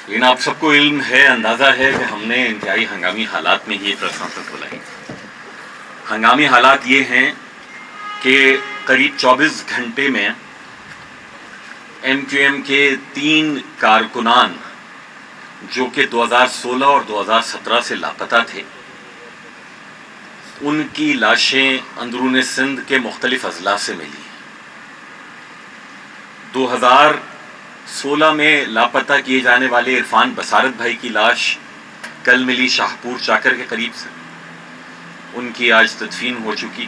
لیکن آپ سب کو علم ہے، اندازہ ہے کہ ہم نے انتہائی ہنگامی حالات میں یہ پریس کانفرنس بلائی۔ ہنگامی حالات یہ ہیں کہ قریب 24 گھنٹے میں ایم کیو ایم کے 3 کارکنان جو کہ 2016 اور 2017 سے لاپتہ تھے، ان کی لاشیں اندرون سندھ کے مختلف اضلاع سے ملی۔ 2016 میں لاپتہ کیے جانے والے عرفان بصارت بھائی کی لاش کل ملی شاہپور چاکر کے قریب سے، ان کی آج تدفین ہو چکی۔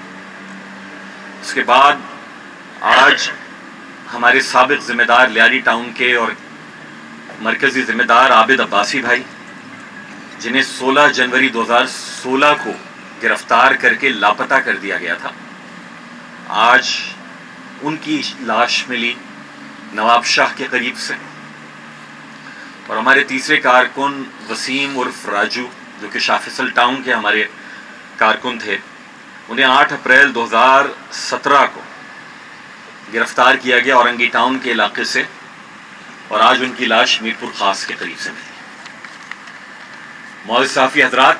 اس کے بعد آج ہمارے سابق ذمہ دار لیاری ٹاؤن کے اور مرکزی ذمہ دار عابد عباسی بھائی، جنہیں 16 جنوری 2016 کو گرفتار کر کے لاپتہ کر دیا گیا تھا، آج ان کی لاش ملی نواب شاہ کے قریب سے۔ اور ہمارے تیسرے کارکن وسیم عرف راجو، جو کہ شاہ فیصل ٹاؤن کے ہمارے کارکن تھے، انہیں 8 اپریل 2017 کو گرفتار کیا گیا اورنگی ٹاؤن کے علاقے سے، اور آج ان کی لاش میرپور خاص کے قریب سے ملی۔ معزز صحافی حضرات،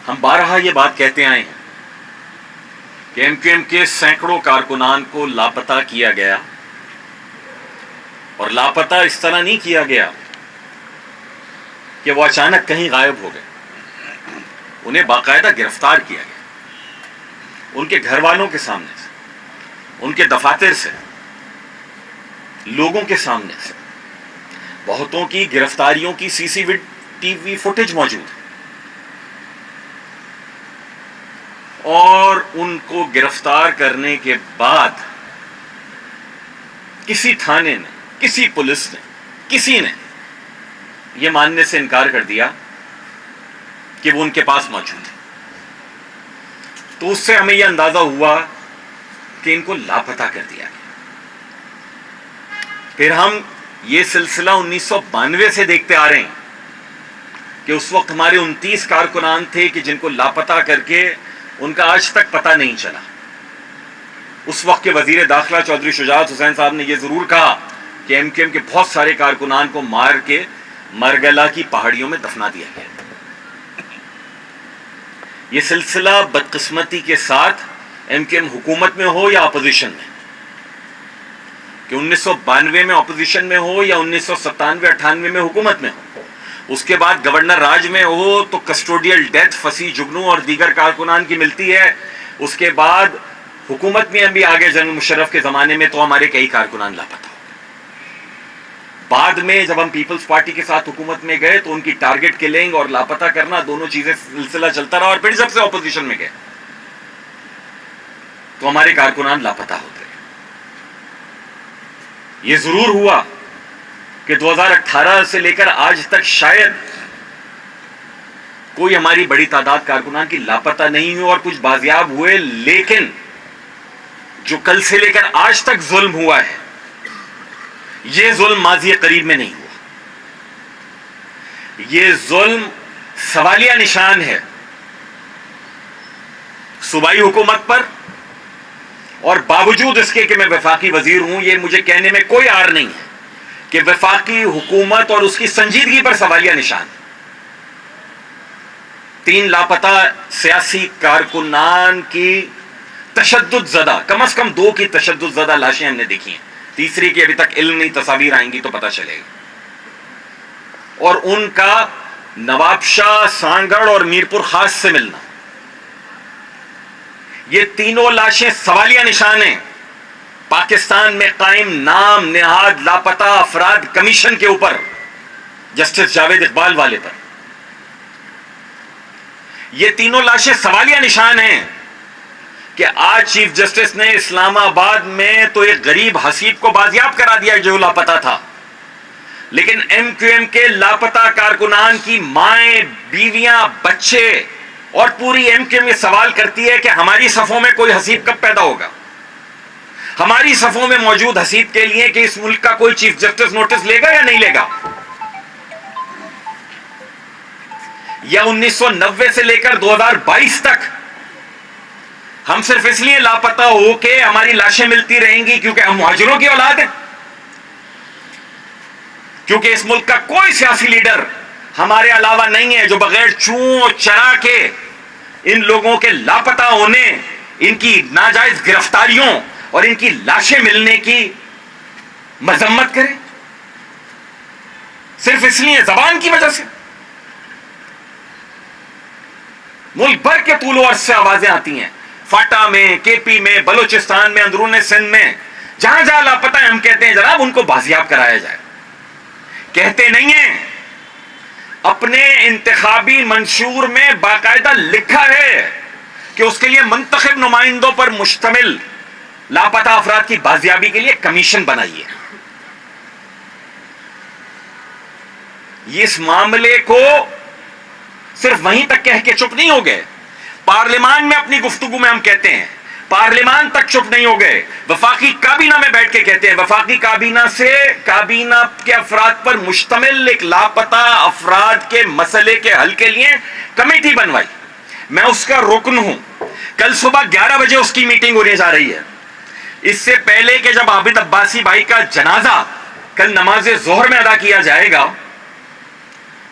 ہم بارہا یہ بات کہتے آئے ہیں کہ ایم کیو ایم کے سینکڑوں کارکنان کو لاپتہ کیا گیا، اور لاپتہ اس طرح نہیں کیا گیا کہ وہ اچانک کہیں غائب ہو گئے، انہیں باقاعدہ گرفتار کیا گیا، ان کے گھر والوں کے سامنے سے، ان کے دفاتر سے، لوگوں کے سامنے سے۔ بہتوں کی گرفتاریوں کی سی سی ٹی وی فوٹیج موجود ہے، اور ان کو گرفتار کرنے کے بعد کسی تھانے نے، کسی پولیس نے، کسی نے یہ ماننے سے انکار کر دیا کہ وہ ان کے پاس موجود ہے۔ تو اس سے ہمیں یہ اندازہ ہوا کہ ان کو لاپتہ کر دیا گیا۔ پھر ہم یہ سلسلہ 1992 سے دیکھتے آ رہے ہیں کہ اس وقت ہمارے 29 کارکنان تھے کہ جن کو لاپتہ کر کے ان کا آج تک پتہ نہیں چلا۔ اس وقت کے وزیر داخلہ چودھری شجاعت حسین صاحب نے یہ ضرور کہا کہ ایم کیو ایم کے بہت سارے کارکنان کو مار کے مرگلا کی پہاڑیوں میں دفنا دیا گیا۔ یہ سلسلہ بدقسمتی کے ساتھ ایم کیو ایم حکومت میں ہو یا اپوزیشن میں، کہ 1992 میں اپوزیشن میں ہو یا 1997-98 میں حکومت میں ہو، اس کے بعد گورنر راج میں ہو تو کسٹوڈیل ڈیتھ فصیح جگنو اور دیگر کارکنان کی ملتی ہے، اس کے بعد حکومت میں بھی آگے جنرل مشرف کے زمانے میں تو ہمارے کئی کارکنان لاپتہ ہو گئے۔ بعد میں جب ہم پیپلز پارٹی کے ساتھ حکومت میں گئے تو ان کی ٹارگٹ کلنگ اور لاپتہ کرنا دونوں چیزیں سلسلہ چلتا رہا، اور پھر جب سے اپوزیشن میں گئے تو ہمارے کارکنان لاپتہ ہوتے رہے۔ یہ ضرور ہوا کہ 2018 سے لے کر آج تک شاید کوئی ہماری بڑی تعداد کارکنان کی لاپتہ نہیں ہوئی، اور کچھ بازیاب ہوئے، لیکن جو کل سے لے کر آج تک ظلم ہوا ہے، یہ ظلم ماضی قریب میں نہیں ہوا۔ یہ ظلم سوالیہ نشان ہے صوبائی حکومت پر، اور باوجود اس کے کہ میں وفاقی وزیر ہوں، یہ مجھے کہنے میں کوئی عار نہیں ہے کہ وفاقی حکومت اور اس کی سنجیدگی پر سوالیہ نشان۔ 3 لاپتہ سیاسی کارکنان کی تشدد زدہ، کم از کم 2 کی تشدد زدہ لاشیں ہم نے دیکھی ہیں، تیسری کی ابھی تک علم نہیں، تصاویر آئیں گی تو پتہ چلے گا۔ اور ان کا نواب شاہ، سانگڑ اور میرپور خاص سے ملنا، یہ تینوں لاشیں سوالیہ نشان ہیں پاکستان میں قائم نام نہاد لاپتہ افراد کمیشن کے اوپر، جسٹس جاوید اقبال والے پر۔ یہ تینوں لاشیں سوالیہ نشان ہیں کہ آج چیف جسٹس نے اسلام آباد میں تو ایک غریب حسیب کو بازیاب کرا دیا جو لاپتہ تھا، لیکن ایم کیو ایم کے لاپتہ کارکنان کی مائیں، بیویاں، بچے اور پوری ایم کیو ایم یہ سوال کرتی ہے کہ ہماری صفوں میں کوئی حسیب کب پیدا ہوگا، ہماری صفوں میں موجود حسیب کے لیے کہ اس ملک کا کوئی چیف جسٹس نوٹس لے گا یا نہیں لے گا۔ یا 1990 سے لے کر 2022 تک ہم صرف اس لیے لاپتہ ہو کے ہماری لاشیں ملتی رہیں گی کیونکہ ہم مہاجروں کی اولاد ہیں؟ کیونکہ اس ملک کا کوئی سیاسی لیڈر ہمارے علاوہ نہیں ہے جو بغیر چوں چرا کے ان لوگوں کے لاپتہ ہونے، ان کی ناجائز گرفتاریوں اور ان کی لاشیں ملنے کی مذمت کرے، صرف اس لیے زبان کی وجہ سے۔ ملک بھر کے طول و عرض سے آوازیں آتی ہیں، فاٹا میں، کے پی میں، بلوچستان میں، اندرون سندھ میں، جہاں جہاں لاپتہ ہیں ہم کہتے ہیں جناب ان کو بازیاب کرایا جائے۔ کہتے نہیں ہیں، اپنے انتخابی منشور میں باقاعدہ لکھا ہے کہ اس کے لیے منتخب نمائندوں پر مشتمل لاپتہ افراد کی بازیابی کے لیے کمیشن بنائی ہے۔ اس معاملے کو صرف وہیں تک کہہ کے چپ نہیں ہو گئے، پارلیمان میں اپنی گفتگو میں ہم کہتے ہیں، پارلیمان تک چپ نہیں ہو گئے، وفاقی کابینہ میں بیٹھ کے کہتے ہیں، وفاقی کابینہ سے کابینہ کے افراد پر مشتمل ایک لاپتہ افراد کے مسئلے کے حل کے لیے کمیٹی بنوائی، میں اس کا رکن ہوں۔ کل صبح 11 بجے اس کی میٹنگ ہونے جا رہی ہے۔ اس سے پہلے کہ جب عابد عباسی بھائی کا جنازہ کل نماز ظہر میں ادا کیا جائے گا،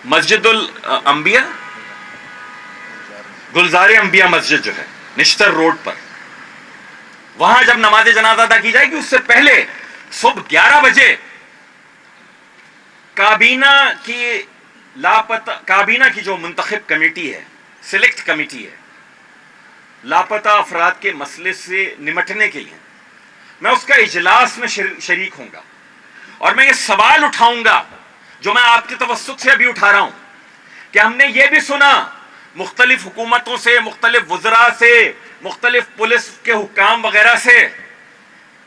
مسجد الانبیاء، گلزار انبیاء مسجد جو ہے نشتر روڈ پر، وہاں جب نماز جنازہ ادا کی جائے گی، اس سے پہلے صبح 11 بجے کابینہ کی جو منتخب کمیٹی ہے، سلیکٹ کمیٹی ہے، لاپتہ افراد کے مسئلے سے نمٹنے کے لیے، میں اس کا اجلاس میں شریک ہوں گا، اور میں یہ سوال اٹھاؤں گا جو میں آپ کے توسط سے ابھی اٹھا رہا ہوں کہ ہم نے یہ بھی سنا مختلف حکومتوں سے، مختلف وزراء سے، مختلف پولیس کے حکام وغیرہ سے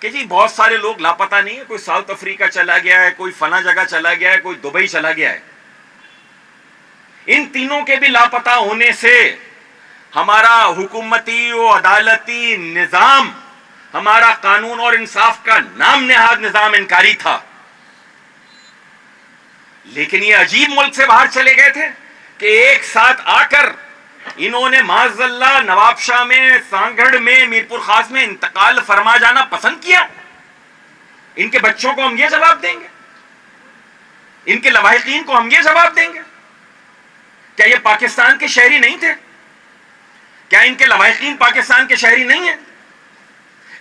کہ جی بہت سارے لوگ لاپتہ نہیں ہیں، کوئی ساؤتھ افریقہ چلا گیا ہے، کوئی فلاں جگہ چلا گیا ہے، کوئی دبئی چلا گیا ہے۔ ان تینوں کے بھی لاپتہ ہونے سے ہمارا حکومتی و عدالتی نظام، ہمارا قانون اور انصاف کا نام نہاد نظام انکاری تھا، لیکن یہ عجیب ملک سے باہر چلے گئے تھے کہ ایک ساتھ آ کر انہوں نے معاذ اللہ نواب شاہ میں، سانگھڑ میں، میرپور خاص میں انتقال فرما جانا پسند کیا۔ ان کے بچوں کو ہم یہ جواب دیں گے، ان کے لواحقین کو ہم یہ جواب دیں گے؟ کیا یہ پاکستان کے شہری نہیں تھے؟ کیا ان کے لواحقین پاکستان کے شہری نہیں ہیں؟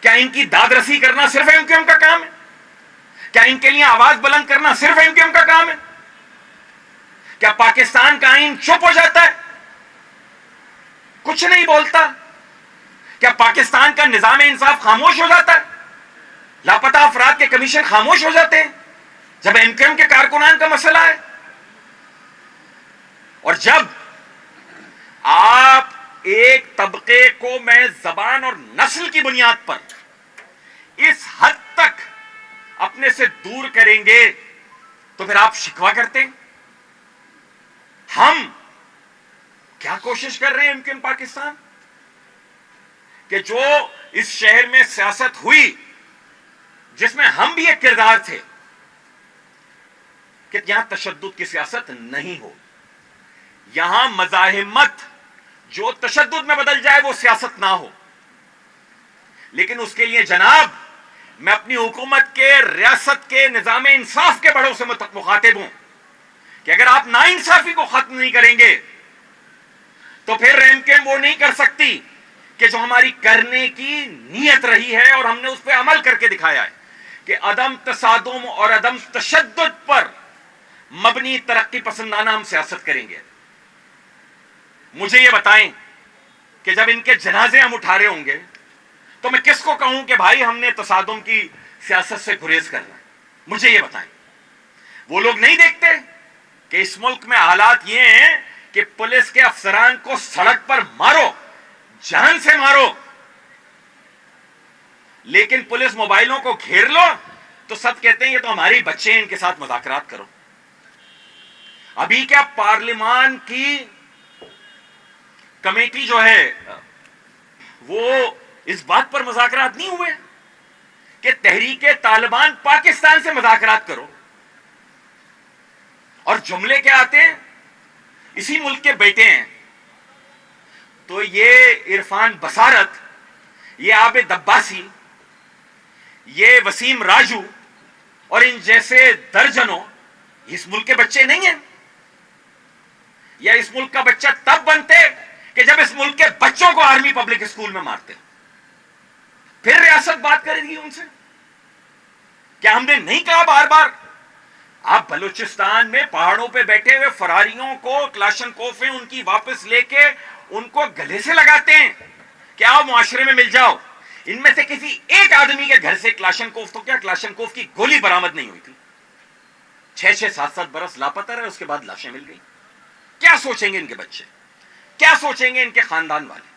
کیا ان کی داد رسی کرنا صرف ایم کیو ایم کا کام ہے؟ کیا ان کے لیے آواز بلند کرنا صرف ایم کیو ایم کا کام ہے؟ کیا پاکستان کا آئین چپ ہو جاتا ہے، کچھ نہیں بولتا؟ کیا پاکستان کا نظام انصاف خاموش ہو جاتا ہے؟ لاپتہ افراد کے کمیشن خاموش ہو جاتے ہیں جب ایم کیو ایم کے کارکنان کا مسئلہ ہے؟ اور جب آپ ایک طبقے کو میں زبان اور نسل کی بنیاد پر اس حد تک اپنے سے دور کریں گے تو پھر آپ شکوہ کرتے ہیں؟ ہم کیا کوشش کر رہے ہیں ایم پاکستان کہ جو اس شہر میں سیاست ہوئی جس میں ہم بھی ایک کردار تھے کہ یہاں تشدد کی سیاست نہیں ہو، یہاں مزاحمت جو تشدد میں بدل جائے وہ سیاست نہ ہو۔ لیکن اس کے لیے جناب میں اپنی حکومت کے، ریاست کے، نظام انصاف کے بڑوں سے مخاطب ہوں کہ اگر آپ ناانصافی کو ختم نہیں کریں گے تو پھر ایم کیو ایم وہ نہیں کر سکتی کہ جو ہماری کرنے کی نیت رہی ہے اور ہم نے اس پہ عمل کر کے دکھایا ہے کہ عدم تصادم اور عدم تشدد پر مبنی ترقی پسندانہ ہم سیاست کریں گے۔ مجھے یہ بتائیں کہ جب ان کے جنازے ہم اٹھا رہے ہوں گے تو میں کس کو کہوں کہ بھائی ہم نے تصادم کی سیاست سے گریز کرنا ہے؟ مجھے یہ بتائیں۔ وہ لوگ نہیں دیکھتے کہ اس ملک میں حالات یہ ہیں کہ پولیس کے افسران کو سڑک پر مارو، جان سے مارو، لیکن پولیس موبائلوں کو گھیر لو تو سب کہتے ہیں یہ تو ہماری بچے ہیں، ان کے ساتھ مذاکرات کرو۔ ابھی کیا پارلیمان کی کمیٹی جو ہے وہ اس بات پر مذاکرات نہیں ہوئے کہ تحریک طالبان پاکستان سے مذاکرات کرو؟ اور جملے کیا آتے ہیں؟ اسی ملک کے بیٹے ہیں تو یہ عرفان بصارت، یہ عابد عباسی، یہ وسیم راجو اور ان جیسے درجنوں اس ملک کے بچے نہیں ہیں. یا اس ملک کا بچہ تب بنتے کہ جب اس ملک کے بچوں کو آرمی پبلک اسکول میں مارتے, پھر ریاست بات کرے گی ان سے. کیا ہم نے نہیں کہا بار بار؟ آپ بلوچستان میں پہاڑوں پہ بیٹھے ہوئے فراریوں کو کلاشن کوف ہیں ان کی واپس لے کے ان کو گلے سے لگاتے ہیں کہ آؤ معاشرے میں مل جاؤ. ان میں سے کسی ایک آدمی کے گھر سے کلاشن کوف تو کیا کلاشن کوف کی گولی برآمد نہیں ہوئی تھی. 6-7 برس لاپتہ رہے, اس کے بعد لاشیں مل گئی. کیا سوچیں گے ان کے بچے, کیا سوچیں گے ان کے خاندان والے؟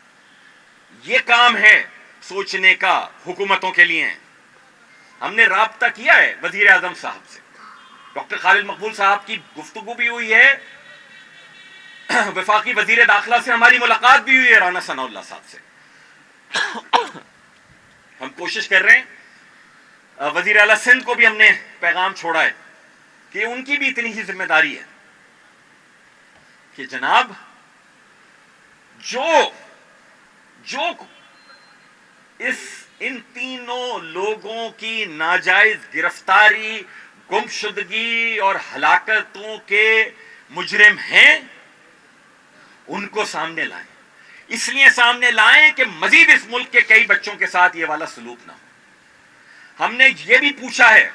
یہ کام ہے سوچنے کا حکومتوں کے لیے. ہم نے رابطہ کیا ہے وزیر اعظم صاحب سے, ڈاکٹر خالد مقبول صاحب کی گفتگو بھی ہوئی ہے, وفاقی وزیر داخلہ سے ہماری ملاقات بھی ہوئی ہے, رانا ثناء اللہ صاحب سے. ہم کوشش کر رہے ہیں, وزیر اعلیٰ سندھ کو بھی ہم نے پیغام چھوڑا ہے کہ ان کی بھی اتنی ہی ذمہ داری ہے کہ جناب جو ان تینوں لوگوں کی ناجائز گرفتاری, گمشدگی اور ہلاکتوں کے مجرم ہیں ان کو سامنے لائیں. اس لیے سامنے لائیں کہ مزید اس ملک کے کئی بچوں کے ساتھ یہ والا سلوک نہ ہو. ہم نے یہ بھی پوچھا ہے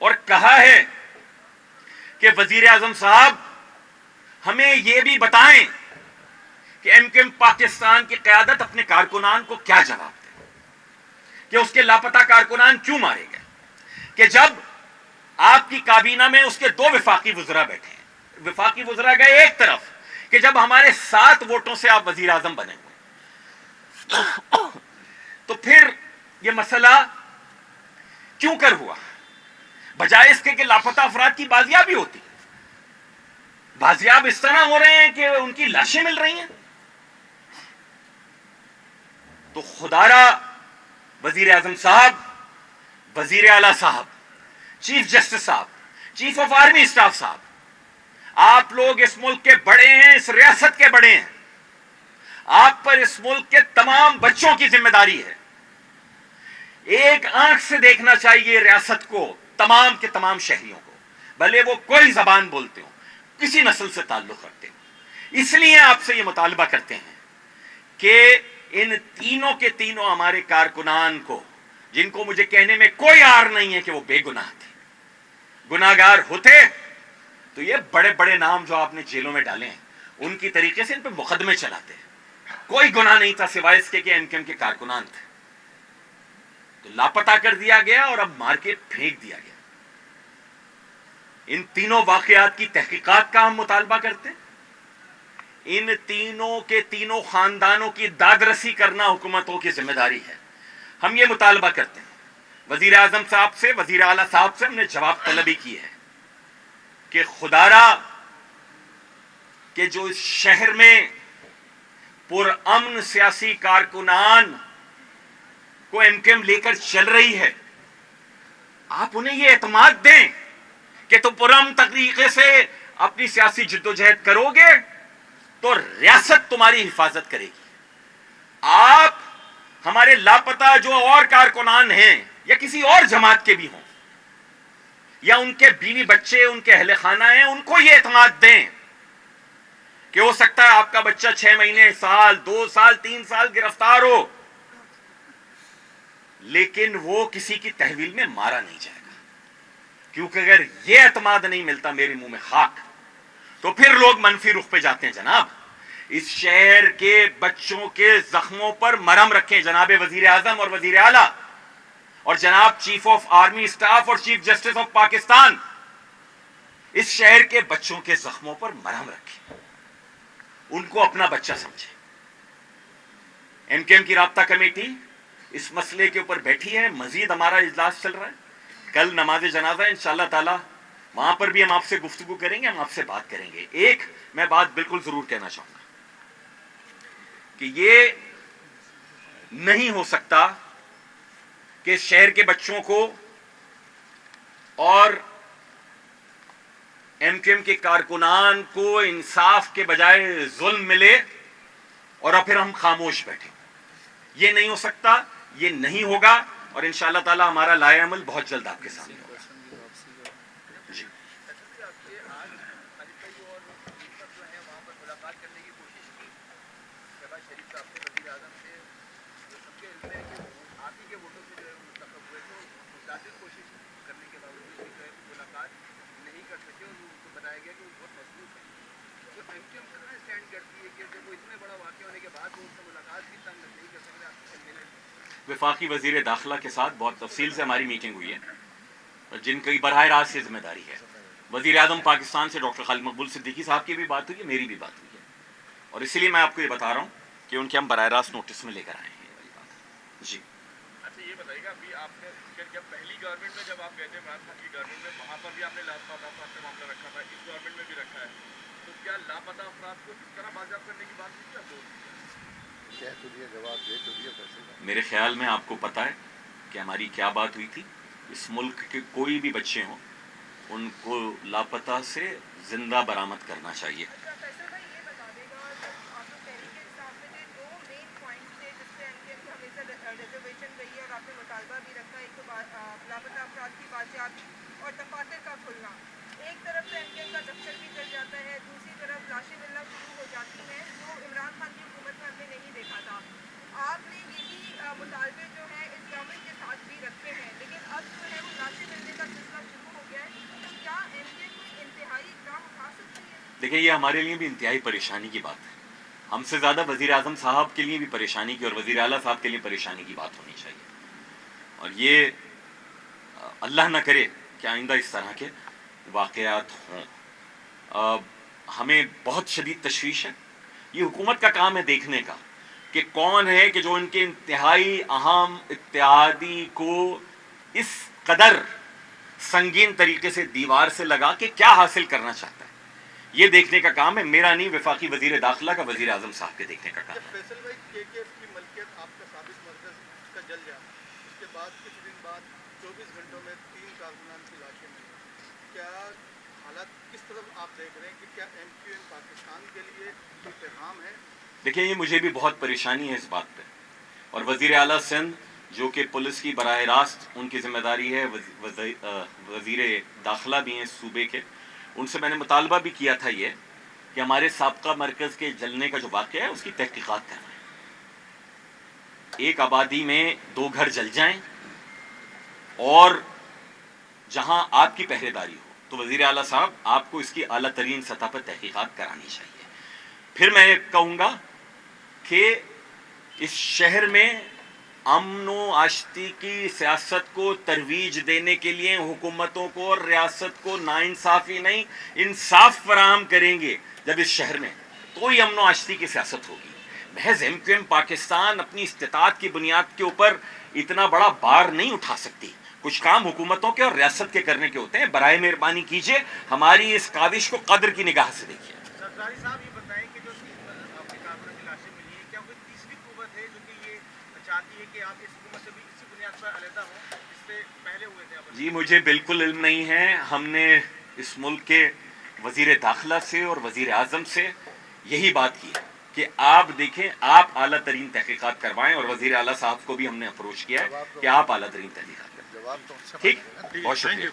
اور کہا ہے کہ وزیر اعظم صاحب ہمیں یہ بھی بتائیں کہ ایم کیو ایم پاکستان کی قیادت اپنے کارکنان کو کیا جواب دے کہ اس کے لاپتہ کارکنان کیوں مارے گئے, کہ جب آپ کی کابینہ میں اس کے 2 وفاقی وزراء بیٹھے ہیں, وفاقی وزراء گئے ایک طرف, کہ جب ہمارے 7 ووٹوں سے آپ وزیر اعظم بنے ہوئے تو پھر یہ مسئلہ کیوں کر ہوا, بجائے اس کے کہ لاپتہ افراد کی بازیابی ہوتی. بازیاب اس طرح ہو رہے ہیں کہ ان کی لاشیں مل رہی ہیں. تو خدارا وزیر اعظم صاحب, وزیر اعلیٰ صاحب, چیف جسٹس صاحب, چیف آف آرمی اسٹاف صاحب, آپ لوگ اس ملک کے بڑے ہیں, اس ریاست کے بڑے ہیں, آپ پر اس ملک کے تمام بچوں کی ذمہ داری ہے. ایک آنکھ سے دیکھنا چاہیے ریاست کو, تمام کے تمام شہریوں کو, بھلے وہ کوئی زبان بولتے ہوں, کسی نسل سے تعلق رکھتے ہوں. اس لیے آپ سے یہ مطالبہ کرتے ہیں کہ ان تینوں کے تینوں ہمارے کارکنان کو, جن کو مجھے کہنے میں کوئی عار نہیں ہے کہ وہ بے گناہ تھے, گناہگار ہوتے تو یہ بڑے بڑے نام جو آپ نے جیلوں میں ڈالے ہیں ان کی طریقے سے ان پہ مقدمے چلاتے. کوئی گناہ نہیں تھا سوائے اس کے کہ ایم کیو ایم کے کارکنان تھے, تو لاپتہ کر دیا گیا اور اب مار کے پھینک دیا گیا. ان تینوں واقعات کی تحقیقات کا ہم مطالبہ کرتے ہیں. ان تینوں کے تینوں خاندانوں کی دادرسی کرنا حکومتوں کی ذمہ داری ہے. ہم یہ مطالبہ کرتے ہیں وزیر اعظم صاحب سے, وزیر اعلیٰ صاحب سے ہم نے جواب طلبی کی ہے کہ خدارا کہ جو اس شہر میں پرامن سیاسی کارکنان کو ایم کیو ایم لے کر چل رہی ہے, آپ انہیں یہ اعتماد دیں کہ تم پرامن طریقے سے اپنی سیاسی جدوجہد کرو گے تو ریاست تمہاری حفاظت کرے گی. آپ ہمارے لاپتہ جو اور کارکنان ہیں یا کسی اور جماعت کے بھی ہوں یا ان کے بیوی بچے, ان کے اہل خانہ ہیں, ان کو یہ اعتماد دیں کہ ہو سکتا ہے آپ کا بچہ 6 مہینے, سال, 2 سال, 3 سال گرفتار ہو, لیکن وہ کسی کی تحویل میں مارا نہیں جائے گا. کیونکہ اگر یہ اعتماد نہیں ملتا, میرے منہ میں خاک, تو پھر لوگ منفی رخ پہ جاتے ہیں. جناب اس شہر کے بچوں کے زخموں پر مرہم رکھیں جناب وزیر اعظم اور وزیر اعلیٰ, اور جناب چیف آف آرمی اسٹاف اور چیف جسٹس آف پاکستان, اس شہر کے بچوں کے زخموں پر مرہم رکھیں, ان کو اپنا بچہ سمجھیں. ایم کیو ایم کی رابطہ کمیٹی اس مسئلے کے اوپر بیٹھی ہے, مزید ہمارا اجلاس چل رہا ہے, کل نماز جنازہ ہے انشاءاللہ تعالی, وہاں پر بھی ہم آپ سے گفتگو کریں گے, ہم آپ سے بات کریں گے. ایک میں بات بالکل ضرور کہنا چاہوں گا کہ یہ نہیں ہو سکتا کہ شہر کے بچوں کو اور ایم کیو ایم کے کارکنان کو انصاف کے بجائے ظلم ملے اور پھر ہم خاموش بیٹھیں. یہ نہیں ہو سکتا, یہ نہیں ہوگا, اور انشاءاللہ تعالی ہمارا لائحہ عمل بہت جلد آپ کے سامنے ہوگا. جی کہ آج خلیفہ اور خلیفہ جو ہیں وہاں پر ملاقات کرنے کی کوشش کی شہباز شریف صاحب سے، وزیر اعظم سے، جو سب کے علم ہے کہ آپ ہی کے ووٹوں سے جو ہے وہ منتخب ہوئے، تو متعدد کوشش کرنے کے باوجود بھی جو ہے ملاقات نہیں کر سکے اور ان کو بتایا گیا کہ وہ بہت مضبوط ہے. تو ایم کیو ایم کہاں اسٹینڈ کرتی ہے کہ جب وہ اتنے بڑا واقعہ ہونے کے بعد وہ ان سے ملاقات بھی تنگ نہیں کر سکتے آپ سے ملنے؟ وفاقی وزیر داخلہ کے ساتھ بہت تفصیل سے ہماری میٹنگ ہوئی ہے، جن کی براہ راست یہ ذمہ داری ہے. وزیر اعظم پاکستان سے ڈاکٹر خالد مقبول صدیقی صاحب کی بھی بات ہوئی ہے، میری بھی بات ہوئی ہے، اور اسی لیے میں آپ کو یہ بتا رہا ہوں کہ ان کے ہم براہ راست نوٹس میں لے کر آئے ہیں یہ والی بات. جی اچھا یہ بتائیے گا، ابھی آپ نے جب پہلی گورنمنٹ میں جب آپ گئے تھے عمران خان کی گورنمنٹ میں، وہاں پر بھی آپ نے لاپتہ افراد کا معاملہ رکھا تھا، اس گورنمنٹ میں بھی رکھا ہے، تو کیا لاپتہ افراد کو کس طرح بازیاب کرنے کی بات نہیں کیا دو؟ کہہ تو دیا، جواب دے تو دیا فیصلہ. میرے خیال میں آپ کو پتہ ہے کہ ہماری کیا بات ہوئی تھی. اس ملک کے کوئی بھی بچے ہوں ان کو لاپتہ سے زندہ برآمد کرنا چاہیے. اچھا فیصل بھائی یہ بتا دے گا، جب آپ لوگ تحریک انصاف میں تھے، دو مین پوائنٹس تھے جس پہ ایم کیو ایم کی ہمیشہ ریزرویشن رہی ہے اور آپ نے مطالبہ بھی رکھا، ایک تو لاپتہ افراد کی بازیابی اور دفاتر کا کھلنا. ایک طرف تو ایم کیو ایم کا دفتر بھی چل جاتا ہے، دوسری طرف لاشیں ملنا شروع ہو جاتی ہیں جو عمران خان کی حکومت میں ہم نے نہیں دیکھا تھا. آپ نے یہی مطالبے جو ہیں اس گورنمنٹ کے ساتھ بھی رکھے ہیں، لیکن اب جو ہے وہ لاشیں ملنے کا سلسلہ شروع ہو گیا ہے. تو کیا ایم کیو ایم کوئی انتہائی اقدام اٹھا سکتی ہے؟ دیکھیں یہ ہمارے لیے بھی انتہائی پریشانی کی بات ہے. ہم سے زیادہ وزیر اعظم صاحب کے لیے بھی پریشانی کی اور وزیر اعلیٰ صاحب کے لیے پریشانی کی بات ہونی چاہیے. اور یہ اللہ نہ کرے کہ آئندہ اس طرح کے واقعات ہوں. ہمیں بہت شدید تشویش ہے. یہ حکومت کا کام ہے دیکھنے کا کہ کون ہے کہ جو ان کے انتہائی اہم اتحادی کو اس قدر سنگین طریقے سے دیوار سے لگا کے کیا حاصل کرنا چاہتا ہے. یہ دیکھنے کا کام ہے میرا نہیں، وفاقی وزیر داخلہ کا، وزیر اعظم صاحب کے دیکھنے کا کام ہے. فیصل بھائی کے ایف کی ملکیت آپ کا ثابت مرکز کا جل جائے، اس کے بعد کچھ دن بعد 24 گھنٹوں میں 3 کارکنان کی لاشیں ملی، کیا حالات کس طرح آپ دیکھ رہے ہیں کہ کیا ایم کیو ایم پاکستان کے لیے کوئی پیغام ہے؟ دیکھیں یہ مجھے بھی بہت پریشانی ہے اس بات پہ، اور وزیر اعلیٰ سندھ جو کہ پولیس کی براہ راست ان کی ذمہ داری ہے، وزیر داخلہ بھی ہیں اس صوبے کے، ان سے میں نے مطالبہ بھی کیا تھا یہ کہ ہمارے سابقہ مرکز کے جلنے کا جو واقعہ ہے اس کی تحقیقات کروائیں. ایک آبادی میں 2 گھر جل جائیں اور جہاں آپ کی پہرے داری ہو تو وزیر اعلیٰ صاحب آپ کو اس کی اعلیٰ ترین سطح پر تحقیقات کرانی چاہیے. پھر میں کہوں گا کہ اس شہر میں امن و آشتی کی سیاست کو ترویج دینے کے لیے حکومتوں کو اور ریاست کو ناانصافی نہیں انصاف فراہم کریں گے جب اس شہر میں کوئی امن و آشتی کی سیاست ہوگی. محض ایم کیو ایم پاکستان اپنی استطاعت کی بنیاد کے اوپر اتنا بڑا بار نہیں اٹھا سکتی. کچھ کام حکومتوں کے اور ریاست کے کرنے کے ہوتے ہیں. برائے مہربانی کیجیے ہماری اس کاوش کو قدر کی نگاہ سے دیکھیے. سرداری صاحب یہ بتائیں کہ جو آپ کے کارکنوں کی لاشیں ملی ہیں، کیا کوئی تیسری قوت ہے جو کہ یہ چاہتی ہے کہ آپ اس حکومت سے بھی اسی بنیاد پر علیحدہ ہوں جس سے پہلے ہوئے تھے آپ؟ جی مجھے بالکل علم نہیں ہے. ہم نے اس ملک کے وزیر داخلہ سے اور وزیر اعظم سے یہی بات کی کہ آپ دیکھیں آپ اعلیٰ ترین تحقیقات کروائیں، اور وزیر اعلیٰ صاحب کو بھی ہم نے اپروچ کیا ہے کہ آپ اعلیٰ ترین تحقیقات کروائیں. ٹھیک، بہت شکریہ.